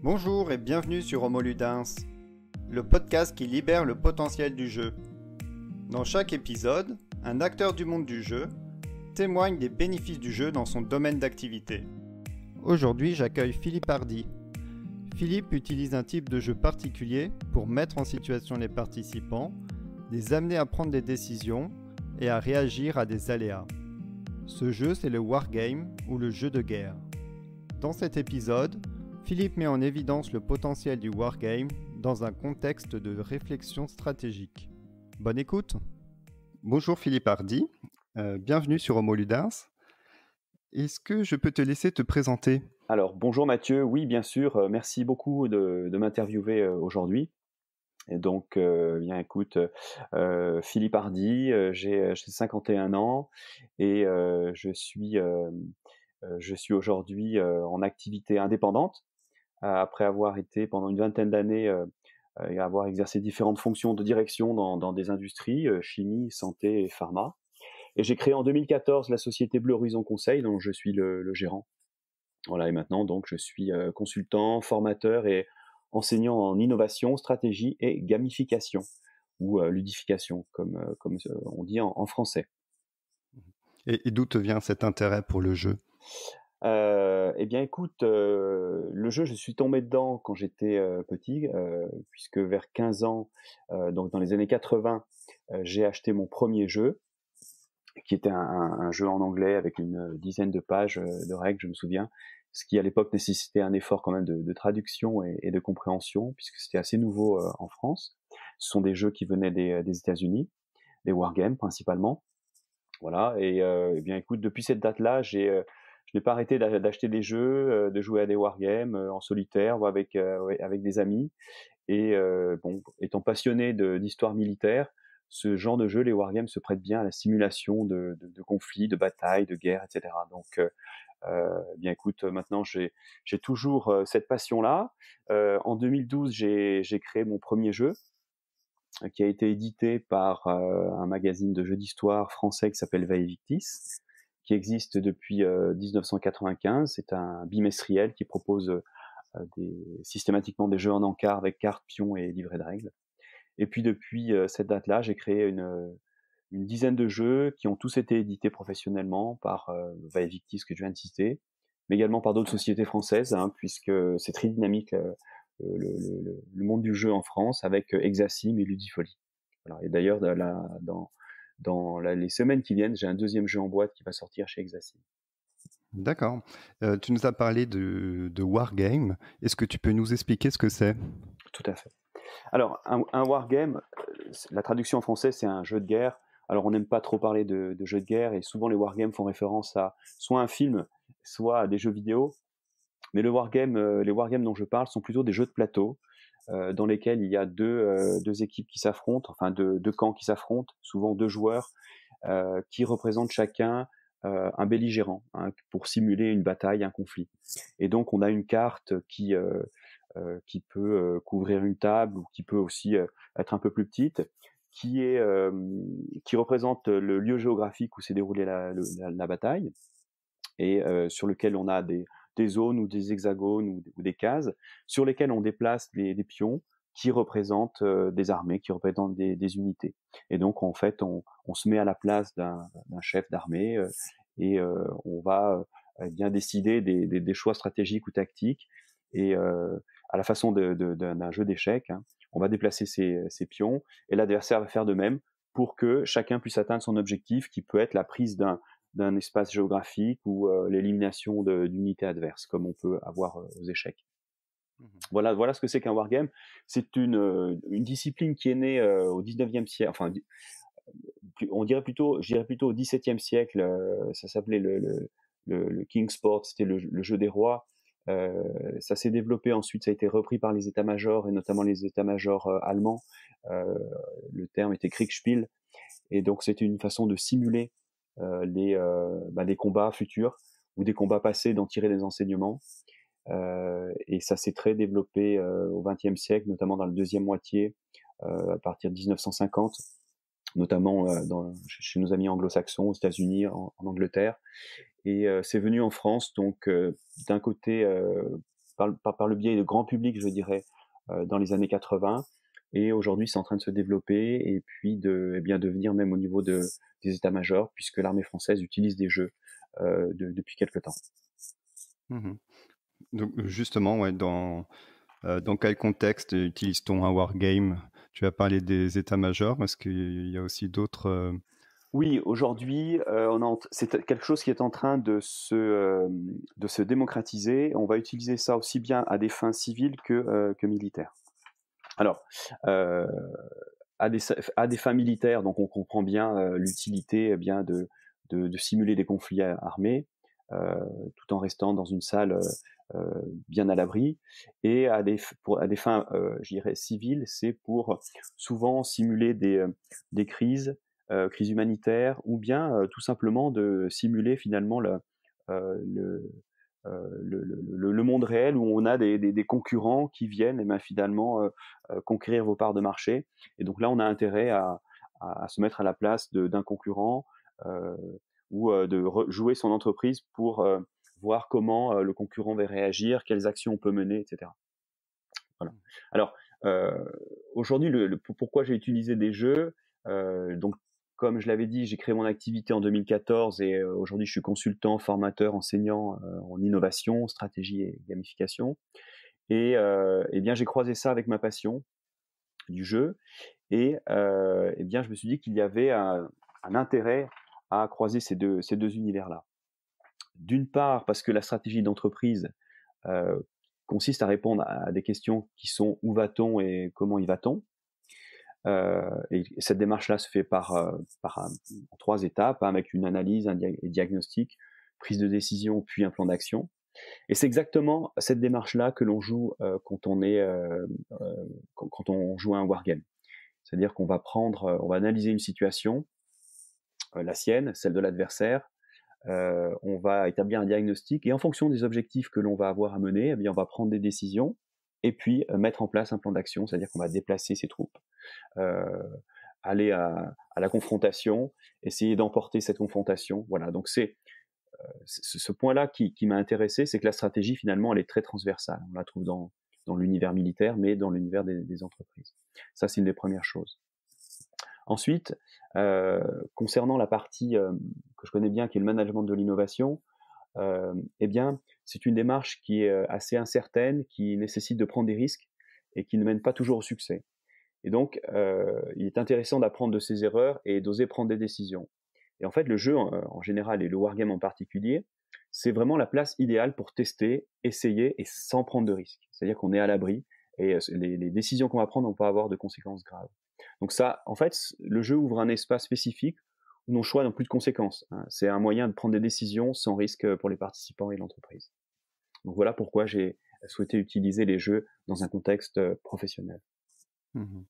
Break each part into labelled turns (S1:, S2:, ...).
S1: Bonjour et bienvenue sur Homo Ludens, le podcast qui libère le potentiel du jeu. Dans chaque épisode, un acteur du monde du jeu témoigne des bénéfices du jeu dans son domaine d'activité. Aujourd'hui, j'accueille Philippe Hardy. Philippe utilise un type de jeu particulier pour mettre en situation les participants, les amener à prendre des décisions et à réagir à des aléas. Ce jeu, c'est le wargame ou le jeu de guerre. Dans cet épisode, Philippe met en évidence le potentiel du wargame dans un contexte de réflexion stratégique. Bonne écoute. Bonjour Philippe Hardy, bienvenue sur Homo Ludens. Est-ce que je peux te laisser te présenter ?
S2: Alors, bonjour Mathieu, oui bien sûr, merci beaucoup de m'interviewer aujourd'hui. Et donc, bien écoute, Philippe Hardy, j'ai 51 ans et je suis aujourd'hui en activité indépendante, après avoir été pendant une vingtaine d'années et avoir exercé différentes fonctions de direction dans des industries, chimie, santé et pharma. Et j'ai créé en 2014 la société Bleu Horizon Conseil, dont je suis le gérant. Voilà, et maintenant, donc, je suis consultant, formateur et enseignant en innovation, stratégie et gamification, ou ludification, comme on dit en français.
S1: Et d'où te vient cet intérêt pour le jeu ?
S2: Eh bien, écoute, le jeu, je suis tombé dedans quand j'étais petit, puisque vers 15 ans, donc dans les années 80, j'ai acheté mon premier jeu, qui était un jeu en anglais avec une dizaine de pages de règles, je me souviens, ce qui à l'époque nécessitait un effort quand même de traduction et de compréhension, puisque c'était assez nouveau en France. Ce sont des jeux qui venaient des États-Unis, des wargames principalement. Voilà, et eh bien écoute, depuis cette date-là, je n'ai pas arrêté d'acheter des jeux, de jouer à des wargames en solitaire ou avec des amis. Et bon, étant passionné d'histoire militaire, ce genre de jeu, les wargames, se prêtent bien à la simulation de conflits, de batailles, de guerres, etc. Donc, bien écoute, maintenant j'ai toujours cette passion-là. En 2012, j'ai créé mon premier jeu, qui a été édité par un magazine de jeux d'histoire français qui s'appelle Vaevictis, qui existe depuis 1995. C'est un bimestriel qui propose systématiquement des jeux en encart avec cartes, pions et livrets de règles. Et puis depuis cette date-là, j'ai créé une dizaine de jeux qui ont tous été édités professionnellement par Vaevictis, que je viens de citer, mais également par d'autres sociétés françaises, hein, puisque c'est très dynamique le monde du jeu en France, avec Hexasim et Ludifolie. Voilà. Et d'ailleurs, les semaines qui viennent, j'ai un deuxième jeu en boîte qui va sortir chez Hexasim.
S1: D'accord. Tu nous as parlé de wargame. Est-ce que tu peux nous expliquer ce que c'est ?
S2: Tout à fait. Alors, un wargame, la traduction en français, c'est un jeu de guerre. Alors, on n'aime pas trop parler de jeux de guerre, et souvent les wargames font référence à soit un film, soit à des jeux vidéo. Mais les wargames dont je parle sont plutôt des jeux de plateau, dans lesquels il y a deux équipes qui s'affrontent, enfin deux camps qui s'affrontent, souvent deux joueurs, qui représentent chacun un belligérant, hein, pour simuler une bataille, un conflit. Et donc, on a une carte qui peut couvrir une table, ou qui peut aussi être un peu plus petite, qui représente le lieu géographique où s'est déroulée la bataille, et sur lequel on a des zones ou des hexagones ou des cases sur lesquelles on déplace des pions qui représentent des armées, qui représentent des unités. Et donc, en fait, on se met à la place d'un chef d'armée, et on va bien décider des choix stratégiques ou tactiques. Et à la façon d'un jeu d'échecs, hein, on va déplacer ses pions, et l'adversaire va faire de même, pour que chacun puisse atteindre son objectif, qui peut être la prise d'un espace géographique, ou l'élimination d'unités adverses, comme on peut avoir aux échecs. Voilà ce que c'est qu'un wargame. C'est une discipline qui est née au 19e siècle, enfin, je dirais plutôt au 17e siècle. Ça s'appelait le King Sport, c'était le jeu des rois. Ça s'est développé ensuite, ça a été repris par les états-majors, et notamment les états-majors allemands. Le terme était Kriegspiel, et donc c'était une façon de simuler des combats futurs ou des combats passés, d'en tirer des enseignements. Et ça s'est très développé au XXe siècle, notamment dans la deuxième moitié, à partir de 1950, notamment chez nos amis anglo-saxons, aux États-Unis, en Angleterre. Et c'est venu en France, donc d'un côté par le biais de grand public, je dirais, dans les années 80. Et aujourd'hui, c'est en train de se développer et puis eh bien, devenir même au niveau des états-majors, puisque l'armée française utilise des jeux depuis quelque temps.
S1: Mmh. Donc justement, ouais, dans quel contexte utilise-t-on un wargame? Tu as parlé des états-majors, est-ce qu'il y a aussi d'autres?
S2: Oui, aujourd'hui, c'est quelque chose qui est en train de se démocratiser. On va utiliser ça aussi bien à des fins civiles que militaires. Alors, heu, à des fins militaires, donc on comprend bien, l'utilité, bien de simuler des conflits armés, heu, tout en restant dans une salle, bien à l'abri. Et à des fins, je dirais civiles, c'est pour souvent simuler des crises, crises humanitaires, ou bien, tout simplement de simuler finalement le le monde réel, où on a des concurrents qui viennent, et ben, finalement, conquérir vos parts de marché. Et donc là, on a intérêt à se mettre à la place d'un concurrent, heu, ou de jouer son entreprise pour voir comment le concurrent va réagir, quelles actions on peut mener, etc. Voilà. Alors, heu, aujourd'hui, pourquoi j'ai utilisé des jeux, donc comme je l'avais dit, j'ai créé mon activité en 2014, et aujourd'hui je suis consultant, formateur, enseignant, en innovation, stratégie et gamification. Et bien j'ai croisé ça avec ma passion du jeu. Et bien je me suis dit qu'il y avait un intérêt à croiser ces deux univers-là. D'une part parce que la stratégie d'entreprise, heu, consiste à répondre à des questions qui sont: où va-t-on et comment y va-t-on? Et cette démarche-là se fait en 3 étapes, hein, avec une analyse, un diagnostic, prise de décision, puis un plan d'action. Et c'est exactement cette démarche-là que l'on joue, quand on joue à un wargame. C'est-à-dire on va analyser une situation, la sienne, celle de l'adversaire. On va établir un diagnostic, et en fonction des objectifs que l'on va avoir à mener, eh bien, on va prendre des décisions, et puis mettre en place un plan d'action, c'est-à-dire qu'on va déplacer ses troupes, euh, aller à la confrontation, essayer d'emporter cette confrontation. Voilà, donc c'est ce point-là qui m'a intéressé, c'est que la stratégie, finalement, elle est très transversale. On la trouve dans l'univers militaire, mais dans l'univers des entreprises. Ça, c'est une des premières choses. Ensuite, concernant la partie que je connais bien, qui est le management de l'innovation, eh bien, c'est une démarche qui est assez incertaine, qui nécessite de prendre des risques et qui ne mène pas toujours au succès. Et donc, il est intéressant d'apprendre de ses erreurs et d'oser prendre des décisions. Et en fait, le jeu en général, et le wargame en particulier, c'est vraiment la place idéale pour tester, essayer, et sans prendre de risques. C'est-à-dire qu'on est à l'abri, et les décisions qu'on va prendre ne vont pas avoir de conséquences graves. Donc ça, en fait, le jeu ouvre un espace spécifique où nos choix n'ont plus de conséquences, hein. C'est un moyen de prendre des décisions sans risque pour les participants et l'entreprise. Donc voilà pourquoi j'ai souhaité utiliser les jeux dans un contexte professionnel.
S1: Mmh.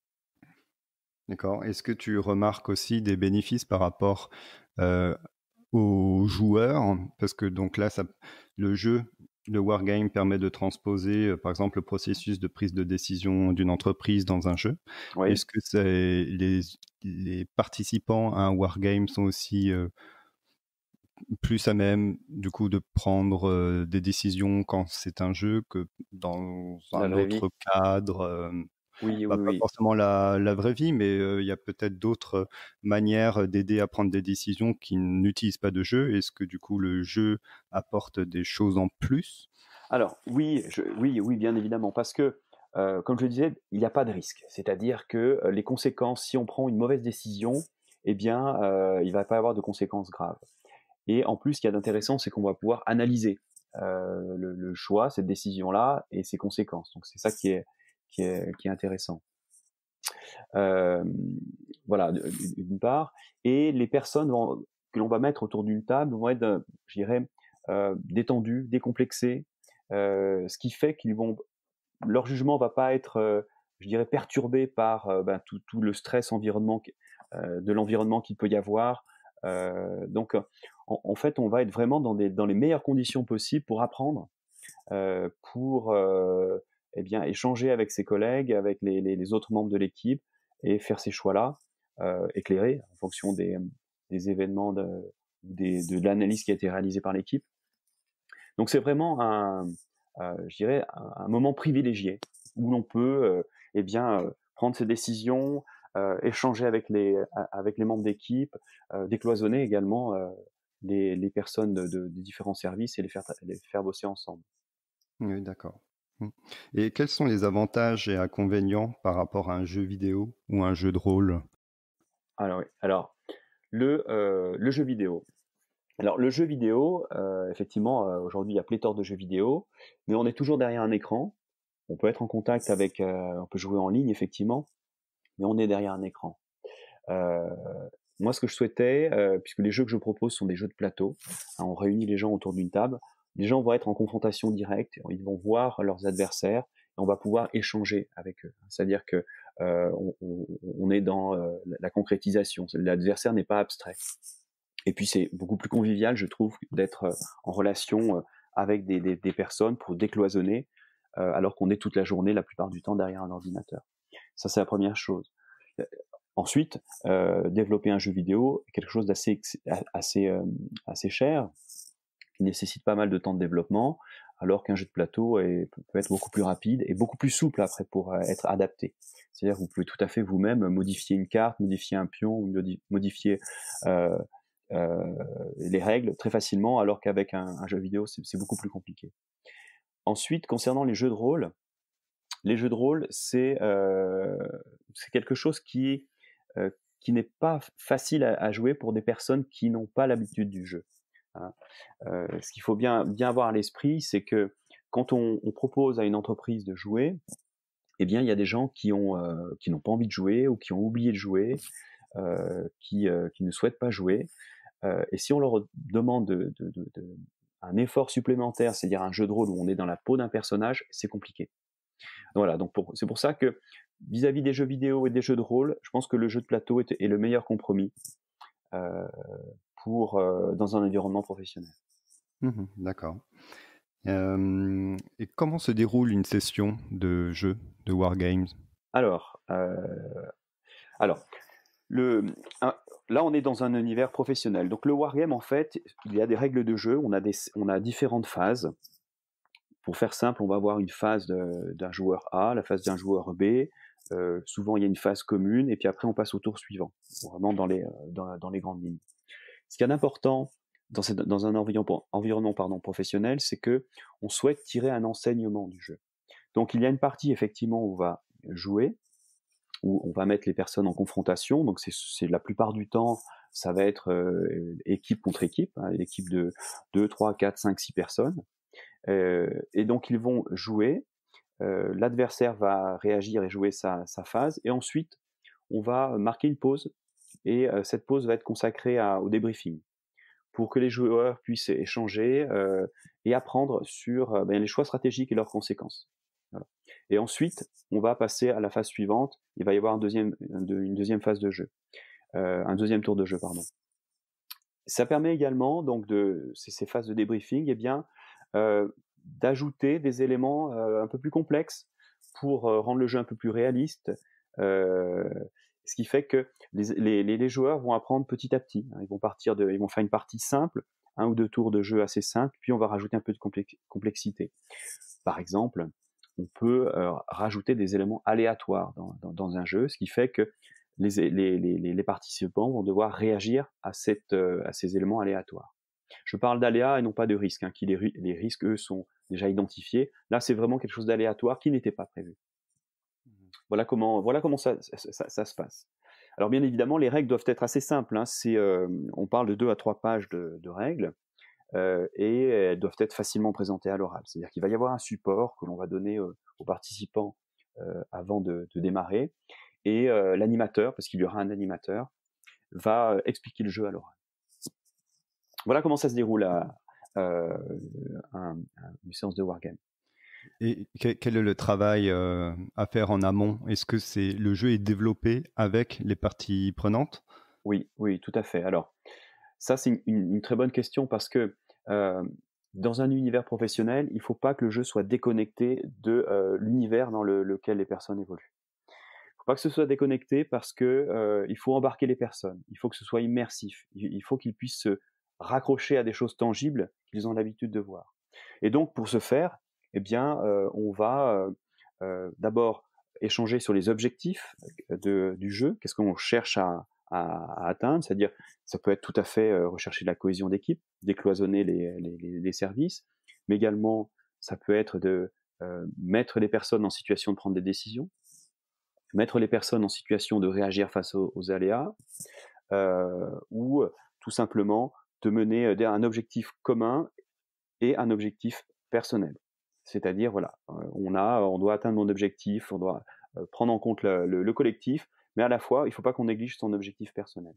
S1: D'accord. Est-ce que tu remarques aussi des bénéfices par rapport, heu, aux joueurs? Parce que donc là, le jeu, le wargame permet de transposer, par exemple, le processus de prise de décision d'une entreprise dans un jeu.
S2: Oui.
S1: Est-ce que c'est les participants à un wargame sont aussi, plus à même, du coup, de prendre, des décisions quand c'est un jeu que dans
S2: La
S1: un
S2: vraie vie.
S1: autre cadre,
S2: Oui, oui,
S1: bah, pas
S2: oui.
S1: forcément la vraie vie, mais il y a peut-être d'autres manières d'aider à prendre des décisions qui n'utilisent pas de jeu. Est-ce que du coup le jeu apporte des choses en plus?
S2: Alors oui, oui, oui, bien évidemment, parce que, comme je le disais, il n'y a pas de risque. C'est-à-dire que, les conséquences, si on prend une mauvaise décision, eh bien, il ne va pas y avoir de conséquences graves. Et en plus, ce qu'il y a d'intéressant, c'est qu'on va pouvoir analyser, le choix, cette décision-là, et ses conséquences. Donc c'est ça qui est intéressant. Hem, voilà, d'une part. Et les personnes que l'on va mettre autour d'une table vont être, je dirais, détendues, décomplexées, ce qui fait leur jugement va pas être, je dirais, perturbé par, ben, tout le stress de l'environnement qu'il peut y avoir. Donc, en fait, on va être vraiment dans les meilleures conditions possibles pour apprendre, pour, eh bien, échanger avec ses collègues, avec les autres membres de l'équipe, et faire ces choix-là, éclairés en fonction des événements de l'analyse qui a été réalisée par l'équipe. Donc c'est vraiment je dirais, un moment privilégié où l'on peut, prendre ses décisions, échanger avec les membres d'équipe, décloisonner également, les personnes des différents services et les faire bosser ensemble.
S1: Oui, d'accord. Mmh. Et quels sont les avantages et inconvénients par rapport à un jeu vidéo ou un jeu de rôle?
S2: Alors oui, alors le jeu vidéo. Alors le jeu vidéo, effectivement, aujourd'hui il y a pléthore de jeux vidéo, mais on est toujours derrière un écran. On peut être en contact avec, on peut jouer en ligne effectivement, mais on est derrière un écran. Heu, Moi ce que je souhaitais, puisque les jeux que je propose sont des jeux de plateau, hein, on réunit les gens autour d'une table. Les gens vont être en confrontation directe, ils vont voir leurs adversaires et on va pouvoir échanger avec eux. C'est-à-dire que, on est dans, la concrétisation. L'adversaire n'est pas abstrait. Et puis c'est beaucoup plus convivial, je trouve, d'être, en relation, avec des personnes pour décloisonner, alors qu'on est toute la journée, la plupart du temps, derrière un ordinateur. Ça, c'est la première chose. Heu, Ensuite, développer un jeu vidéo est quelque chose assez cher, qui nécessite pas mal de temps de développement, alors qu'un jeu de plateau peut être beaucoup plus rapide et beaucoup plus souple après pour, être adapté. C'est-à-dire que vous pouvez tout à fait vous-même modifier une carte, modifier un pion, modifier, heu les règles très facilement, alors qu'avec un jeu vidéo, c'est beaucoup plus compliqué. Ensuite, concernant les jeux de rôle, c'est quelque chose qui n'est pas facile à jouer pour des personnes qui n'ont pas l'habitude du jeu, hein. Ce qu'il faut bien avoir à l'esprit, c'est que quand on propose à une entreprise de jouer, eh bien, il y a des gens qui n'ont pas envie de jouer ou qui ont oublié de jouer, qui ne souhaitent pas jouer. Et si on leur demande un effort supplémentaire, c'est-à-dire un jeu de rôle où on est dans la peau d'un personnage, c'est compliqué. Voilà, donc c'est pour ça que vis-à-vis des jeux vidéo et des jeux de rôle, je pense que le jeu de plateau est le meilleur compromis euh, dans un environnement professionnel.
S1: Mmh, d'accord. Et comment se déroule une session de jeu, de wargames?
S2: Alors, alors le, un- là, on est dans un univers professionnel. Donc le wargame, en fait, il y a des règles de jeu, on a différentes phases. Pour faire simple, on va avoir une phase d'un joueur A, la phase d'un joueur B. Souvent, il y a une phase commune, et puis après, on passe au tour suivant, vraiment dans les grandes lignes. Ce qui est important dans un environnement professionnel, c'est que on souhaite tirer un enseignement du jeu. Donc, il y a une partie, effectivement, où on va jouer, où on va mettre les personnes en confrontation. Donc, c'est la plupart du temps, ça va être équipe contre équipe, hein, équipe de 2, 3, 4, 5, 6 personnes. Et donc ils vont jouer, l'adversaire va réagir et jouer sa phase, et ensuite on va marquer une pause, et cette pause va être consacrée au débriefing, pour que les joueurs puissent échanger et apprendre sur les choix stratégiques et leurs conséquences. Voilà. Et ensuite, on va passer à la phase suivante, il va y avoir une deuxième phase de jeu, un deuxième tour de jeu, pardon. Ça permet également, donc ces phases de débriefing, eh bien, d'ajouter des éléments un peu plus complexes pour rendre le jeu un peu plus réaliste. Euh, Ce qui fait que les joueurs vont apprendre petit à petit, hein. Ils vont faire une partie simple, un ou deux tours de jeu assez simples, puis on va rajouter un peu de complexité. Par exemple, on peut rajouter des éléments aléatoires dans un jeu, ce qui fait que les participants vont devoir réagir à ces éléments aléatoires. Je parle d'aléas et non pas de risques, hein, les risques, eux, sont déjà identifiés. Là, c'est vraiment quelque chose d'aléatoire qui n'était pas prévu. Voilà comment ça se passe. Alors, bien évidemment, les règles doivent être assez simples, hein. On parle de 2 à 3 pages de règles, et elles doivent être facilement présentées à l'oral. C'est-à-dire qu'il va y avoir un support que l'on va donner aux participants avant de démarrer, et l'animateur, parce qu'il y aura un animateur, va expliquer le jeu à l'oral. Voilà comment ça se déroule euh, une séance de wargame.
S1: Et quel est le travail à faire en amont? Est-ce que le jeu est développé avec les parties prenantes?
S2: Oui, oui, tout à fait. Alors, ça, c'est une très bonne question, parce que euh, dans un univers professionnel, il ne faut pas que le jeu soit déconnecté de l'univers dans lequel les personnes évoluent. Il ne faut pas que ce soit déconnecté, parce que il faut embarquer les personnes. Il faut que ce soit immersif. Il faut qu'ils puissent se raccrocher à des choses tangibles qu'ils ont l'habitude de voir. Et donc, pour ce faire, eh bien, on va d'abord échanger sur les objectifs du jeu. Qu'est-ce qu'on cherche à atteindre? C'est-à-dire, ça peut être tout à fait rechercher de la cohésion d'équipe, décloisonner les services, mais également, ça peut être de mettre les personnes en situation de prendre des décisions, mettre les personnes en situation de réagir face aux aléas, ou tout simplement de mener un objectif commun et un objectif personnel. C'est-à-dire, voilà, on doit atteindre mon objectif, on doit prendre en compte le collectif, mais à la fois, il ne faut pas qu'on néglige son objectif personnel.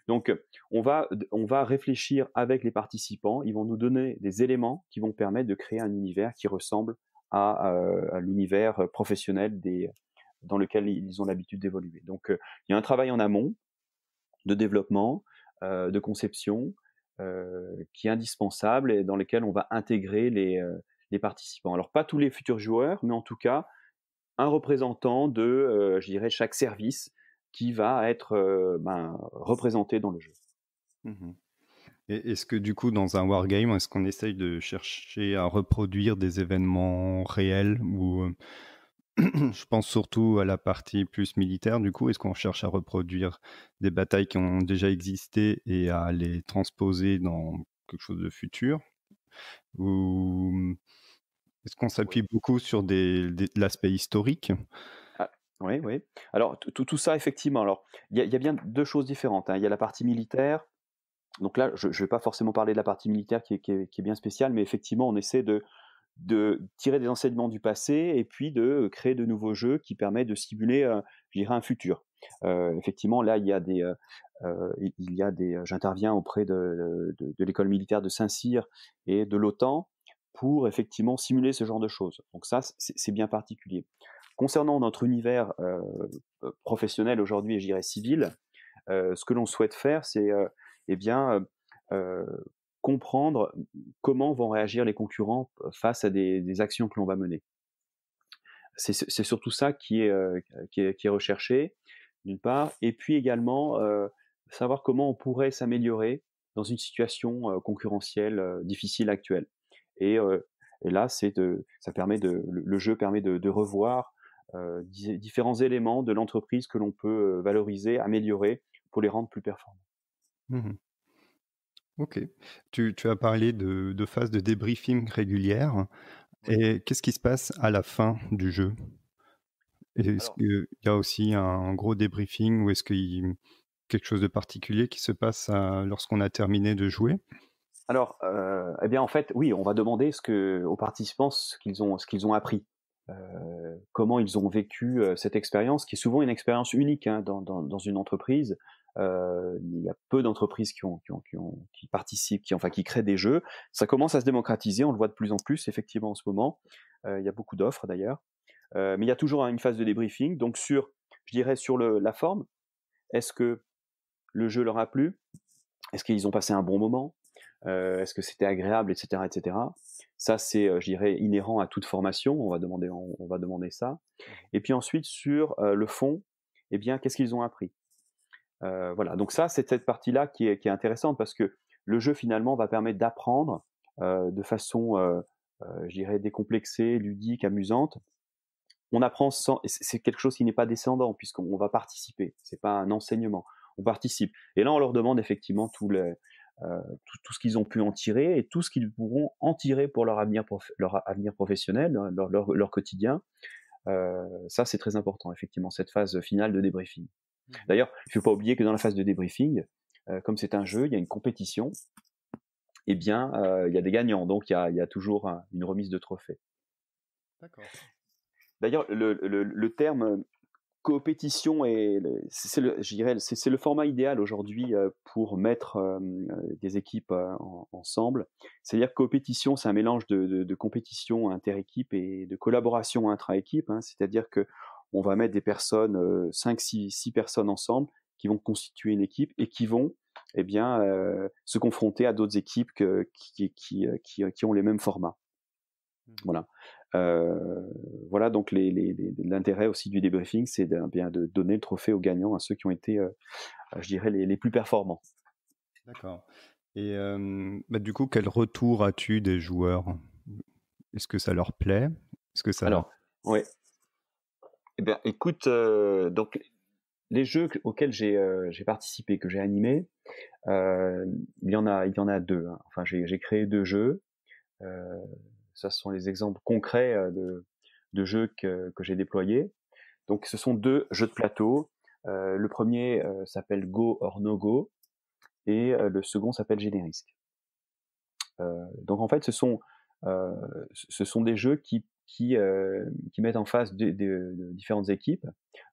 S2: Donc, on va réfléchir avec les participants, ils vont nous donner des éléments qui vont permettre de créer un univers qui ressemble à l'univers professionnel dans lequel ils ont l'habitude d'évoluer. Donc, il y a un travail en amont de développement, de conception, qui est indispensable et dans lequel on va intégrer les participants. Alors pas tous les futurs joueurs, mais en tout cas un représentant de, je dirais, chaque service qui va être représenté dans le jeu.
S1: Mmh. Et est-ce que du coup, dans un wargame, est-ce qu'on essaye de chercher à reproduire des événements réels ou je pense surtout à la partie plus militaire du coup, est-ce qu'on cherche à reproduire des batailles qui ont déjà existé et à les transposer dans quelque chose de futur? Ou est-ce qu'on
S2: Oui.
S1: s'appuie beaucoup sur l'aspect historique?
S2: Ah, oui, oui. Alors tout ça effectivement, alors il y a bien 2 choses différentes, hein. Il y a la partie militaire, donc là je vais pas forcément parler de la partie militaire qui est bien spéciale, mais effectivement on essaie de tirer des enseignements du passé et puis de créer de nouveaux jeux qui permettent de simuler, je dirais un futur. Effectivement là j'interviens auprès de l'école militaire de Saint-Cyr et de l'OTAN pour effectivement simuler ce genre de choses. Donc ça, c'est bien particulier. Concernant notre univers professionnel aujourd'hui et je dirais civil, ce que l'on souhaite faire, c'est eh bien, comprendre comment vont réagir les concurrents face à des actions que l'on va mener. C'est surtout ça qui est recherché, d'une part, et puis également savoir comment on pourrait s'améliorer dans une situation concurrentielle difficile actuelle. Et, euh, et là, ça permet le jeu permet de revoir différents éléments de l'entreprise que l'on peut valoriser, améliorer pour les rendre plus performants.
S1: Mmh. OK. Tu as parlé de phases de débriefing régulières
S2: Oui.
S1: et qu'est-ce qui se passe à la fin du jeu? Est-ce
S2: Alors,
S1: qu'il y a aussi un gros débriefing ou est-ce qu'il quelque chose de particulier qui se passe lorsqu'on a terminé de jouer?
S2: eh bien, en fait, oui, on va demander aux participants ce qu'ils ont appris, comment ils ont vécu cette expérience, qui est souvent une expérience unique hein, dans une entreprise. Il y a peu d'entreprises qui participent, qui créent des jeux. Ça commence à se démocratiser, on le voit de plus en plus, effectivement, en ce moment. Il y a beaucoup d'offres d'ailleurs. Mais il y a toujours une phase de débriefing. Donc, je dirais, sur la forme, est-ce que le jeu leur a plu? Est-ce qu'ils ont passé un bon moment? Est-ce que c'était agréable, et cetera, et cetera. Ça, c'est, je dirais, inhérent à toute formation. On va demander ça. Et puis ensuite, sur le fond, eh bien, qu'est-ce qu'ils ont appris? Voilà. Donc ça, c'est cette partie-là qui est intéressante parce que le jeu finalement va permettre d'apprendre de façon, je dirais, décomplexée, ludique, amusante. On apprend sans, et c'est quelque chose qui n'est pas descendant puisqu'on va participer. C'est pas un enseignement. On participe. Et là, on leur demande effectivement tout ce qu'ils ont pu en tirer et tout ce qu'ils pourront en tirer pour leur avenir professionnel, hein, leur quotidien. Ça, c'est très important, effectivement, cette phase finale de débriefing. D'ailleurs, il ne faut pas oublier que dans la phase de débriefing, comme c'est un jeu, il y a une compétition, eh bien, il y a des gagnants, donc il y a toujours une remise de trophée.
S1: D'accord.
S2: D'ailleurs, le terme coopétition je dirais, c'est le format idéal aujourd'hui pour mettre des équipes ensemble. C'est-à-dire que coopétition, c'est un mélange de compétition inter-équipe et de collaboration intra-équipe, hein. C'est-à-dire que on va mettre des personnes, 5, 6 personnes ensemble qui vont constituer une équipe et qui vont eh bien, se confronter à d'autres équipes qui ont les mêmes formats.
S1: Mmh.
S2: Voilà. Voilà donc l'intérêt aussi du débriefing, c'est bien de donner le trophée aux gagnants, à ceux qui ont été, je dirais les plus performants.
S1: D'accord et du coup, quel retour as-tu des joueurs? Est-ce que ça leur plaît? Est-ce que ça
S2: Alors, ouais. Eh bien, écoute, donc les jeux auxquels j'ai participé, que j'ai animés, il y en a 2, hein. Enfin, j'ai créé 2 jeux. Heu, Ça, ce sont les exemples concrets, de jeux que j'ai déployés. Donc ce sont 2 jeux de plateau. Le premier s'appelle Go or No Go et le second s'appelle Générisk. Donc en fait, heu, ce sont des jeux qui mettent en face de différentes équipes.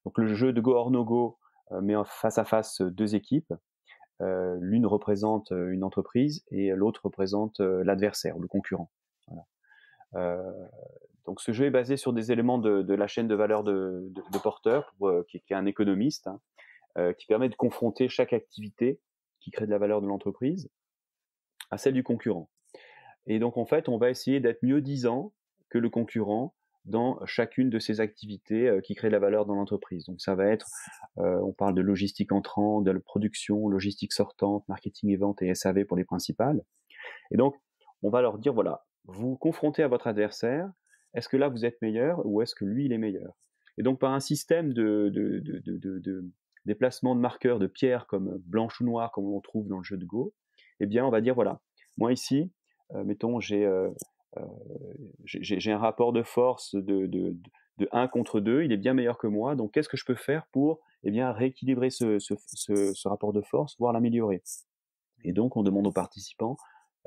S2: Donc le jeu de Go or No Go met en face à face 2 équipes. L'une représente une entreprise et l'autre représente l'adversaire, le concurrent. Voilà. Donc ce jeu est basé sur des éléments de la chaîne de valeur de Porter, qui est un économiste, hein, qui permet de confronter chaque activité qui crée de la valeur de l'entreprise à celle du concurrent. Et donc en fait, on va essayer d'être mieux disant que le concurrent dans chacune de ces activités qui créent de la valeur dans l'entreprise. Donc ça va être, on parle de logistique entrant, de la production, logistique sortante, marketing et vente et SAV pour les principales. Et donc, on va leur dire, voilà, vous vous confrontez à votre adversaire, est-ce que là vous êtes meilleur ou est-ce que lui il est meilleur? Et donc par un système de déplacement de marqueurs de pierres comme blanche ou noire, comme on trouve dans le jeu de Go, eh bien on va dire, voilà, moi ici, mettons, euh, j'ai un rapport de force de 1 contre 2, il est bien meilleur que moi, donc qu'est-ce que je peux faire pour eh bien, rééquilibrer ce rapport de force, voire l'améliorer? Et donc, on demande aux participants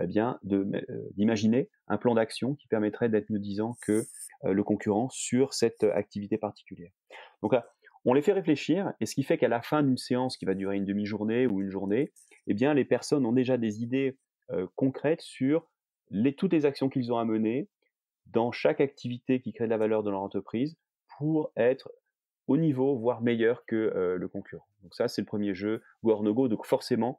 S2: eh bien, d'imaginer un plan d'action qui permettrait d'être mieux disant que le concurrent sur cette activité particulière. Donc là, on les fait réfléchir, et ce qui fait qu'à la fin d'une séance qui va durer une demi-journée ou une journée, eh bien, les personnes ont déjà des idées concrètes sur toutes les actions qu'ils ont à mener dans chaque activité qui crée de la valeur dans leur entreprise pour être au niveau, voire meilleur que le concurrent. Donc ça, c'est le premier jeu, Go or No Go. Donc forcément,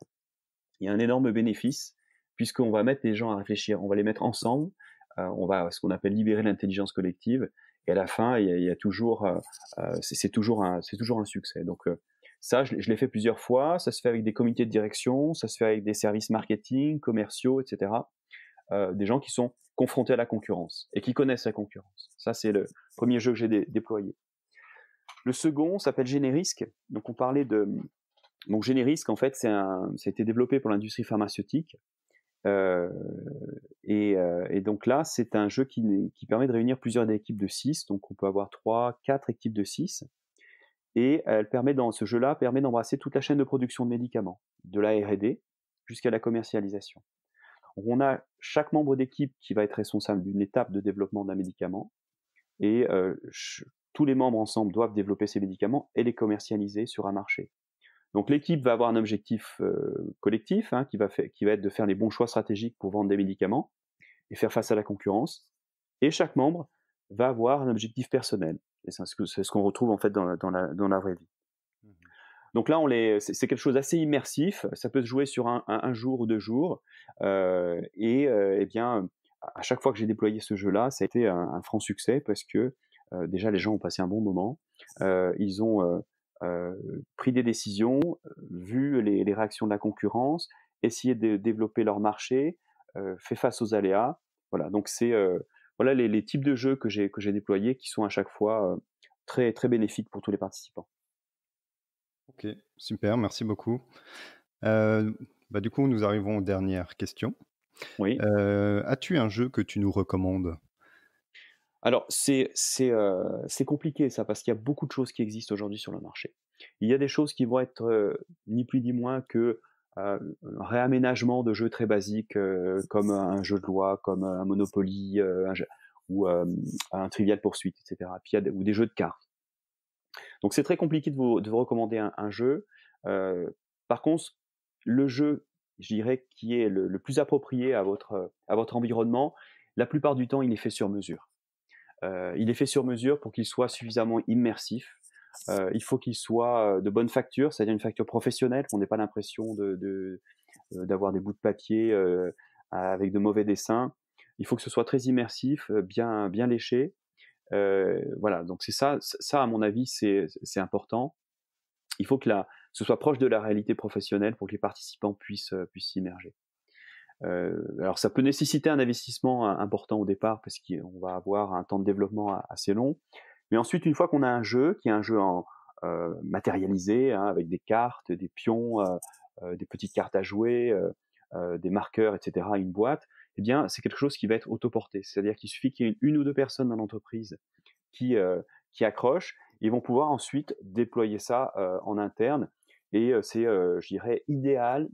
S2: il y a un énorme bénéfice puisqu'on va mettre les gens à réfléchir, on va les mettre ensemble, on va ce qu'on appelle libérer l'intelligence collective et à la fin il y a toujours c'est toujours un succès. Donc ça je l'ai fait plusieurs fois, ça se fait avec des comités de direction, ça se fait avec des services marketing, commerciaux, etc. Des gens qui sont confrontés à la concurrence et qui connaissent la concurrence. Ça c'est le premier jeu que j'ai déployé. Le second s'appelle Générisk. Donc on parlait de donc Générisk, en fait, ça a été développé pour l'industrie pharmaceutique. Euh, et donc là, c'est un jeu qui permet de réunir plusieurs équipes de 6. Donc on peut avoir 3, 4 équipes de 6. Et dans ce jeu-là, permet d'embrasser toute la chaîne de production de médicaments, de la R&D jusqu'à la commercialisation. Donc on a chaque membre d'équipe qui va être responsable d'une étape de développement d'un médicament. Et tous les membres ensemble doivent développer ces médicaments et les commercialiser sur un marché. Donc l'équipe va avoir un objectif collectif qui va être de faire les bons choix stratégiques pour vendre des médicaments et faire face à la concurrence. Et chaque membre va avoir un objectif personnel. Et c'est ce qu'on retrouve en fait dans la vraie vie. Donc là, c'est quelque chose d'assez immersif. Ça peut se jouer sur un jour ou 2 jours. Eh bien, à chaque fois que j'ai déployé ce jeu-là, ça a été un franc succès parce que déjà les gens ont passé un bon moment. Ils ont pris des décisions, vu les réactions de la concurrence, essayé de développer leur marché, fait face aux aléas. Voilà, donc c'est voilà les types de jeux que j'ai déployés qui sont à chaque fois très, très bénéfiques pour tous les participants.
S1: Ok, super, merci beaucoup. Du coup, nous arrivons aux dernières questions.
S2: Oui.
S1: As-tu un jeu que tu nous recommandes?
S2: Alors c'est compliqué ça, parce qu'il y a beaucoup de choses qui existent aujourd'hui sur le marché. Il y a des choses qui vont être, ni plus ni moins que, un réaménagement de jeux très basiques, comme un jeu de loi, comme un Monopoly, un jeu ou un Trivial Pursuit et cetera. Puis il y a des jeux de cartes. Donc c'est très compliqué de vous recommander un jeu. Par contre, le jeu, je dirais, qui est le plus approprié à votre environnement, la plupart du temps, il est fait sur mesure. Il est fait sur mesure pour qu'il soit suffisamment immersif. Il faut qu'il soit de bonne facture, c'est-à-dire une facture professionnelle, qu'on n'ait pas l'impression d'avoir des bouts de papier avec de mauvais dessins. Il faut que ce soit très immersif, bien, bien léché. Voilà, donc c'est ça, à mon avis, c'est important. Il faut que ce soit proche de la réalité professionnelle pour que les participants puissent s'immerger. Alors ça peut nécessiter un investissement important au départ parce qu'on va avoir un temps de développement assez long. Mais ensuite, une fois qu'on a un jeu, qui est un jeu matérialisé, hein, avec des cartes, des pions, des petites cartes à jouer, des marqueurs, etc., une boîte, eh bien, c'est quelque chose qui va être autoporté. C'est-à-dire qu'il suffit qu'il y ait une ou deux personnes dans l'entreprise qui accrochent, et vont pouvoir ensuite déployer ça en interne. Et c'est, je dirais, idéal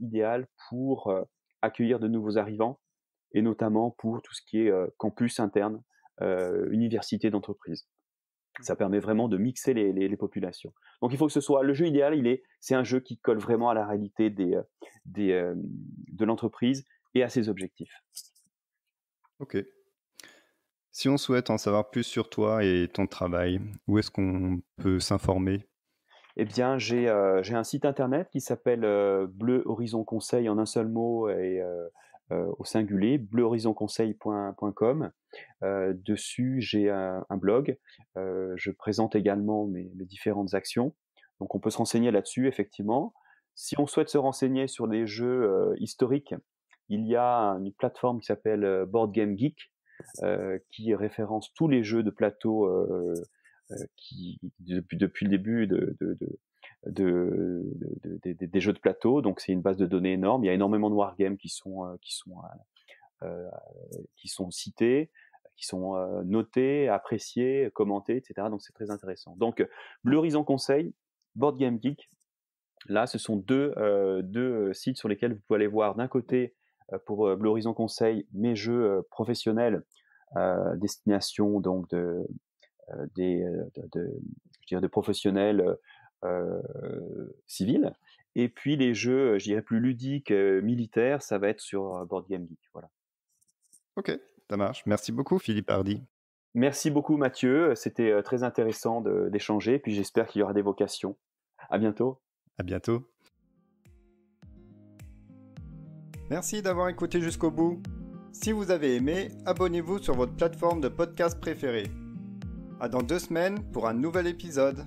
S2: pour accueillir de nouveaux arrivants, et notamment pour tout ce qui est campus interne, université d'entreprise. Ça permet vraiment de mixer les populations. Donc il faut que ce soit le jeu idéal, c'est un jeu qui colle vraiment à la réalité de l'entreprise et à ses objectifs.
S1: Ok. Si on souhaite en savoir plus sur toi et ton travail, où est-ce qu'on peut s'informer ?
S2: Eh bien, j'ai un site internet qui s'appelle Bleu Horizon Conseil en un seul mot et au singulier, bleuhorizonconseil.com. Dessus, j'ai un blog. Je présente également mes différentes actions. Donc, on peut se renseigner là-dessus, effectivement. Si on souhaite se renseigner sur des jeux historiques, il y a une plateforme qui s'appelle Board Game Geek, qui référence tous les jeux de plateau qui depuis le début des jeux de plateau. Donc c'est une base de données énorme. Il y a énormément de wargames qui sont cités, qui sont notés, appréciés, commentés, etc. Donc c'est très intéressant. Donc Bleu Horizon Conseil, Board Game Geek, là ce sont deux sites sur lesquels vous pouvez aller voir d'un côté pour Bleu Horizon Conseil mes jeux professionnels, destination donc de professionnels civils, et puis les jeux, je dirais, plus ludiques, militaires, ça va être sur Board Game Geek. Voilà.
S1: Ok, ça marche. Merci beaucoup, Philippe Hardy.
S2: Merci beaucoup, Mathieu. C'était très intéressant d'échanger, puis j'espère qu'il y aura des vocations. À bientôt.
S1: À bientôt. Merci d'avoir écouté jusqu'au bout. Si vous avez aimé, abonnez-vous sur votre plateforme de podcast préférée. À dans 2 semaines pour un nouvel épisode.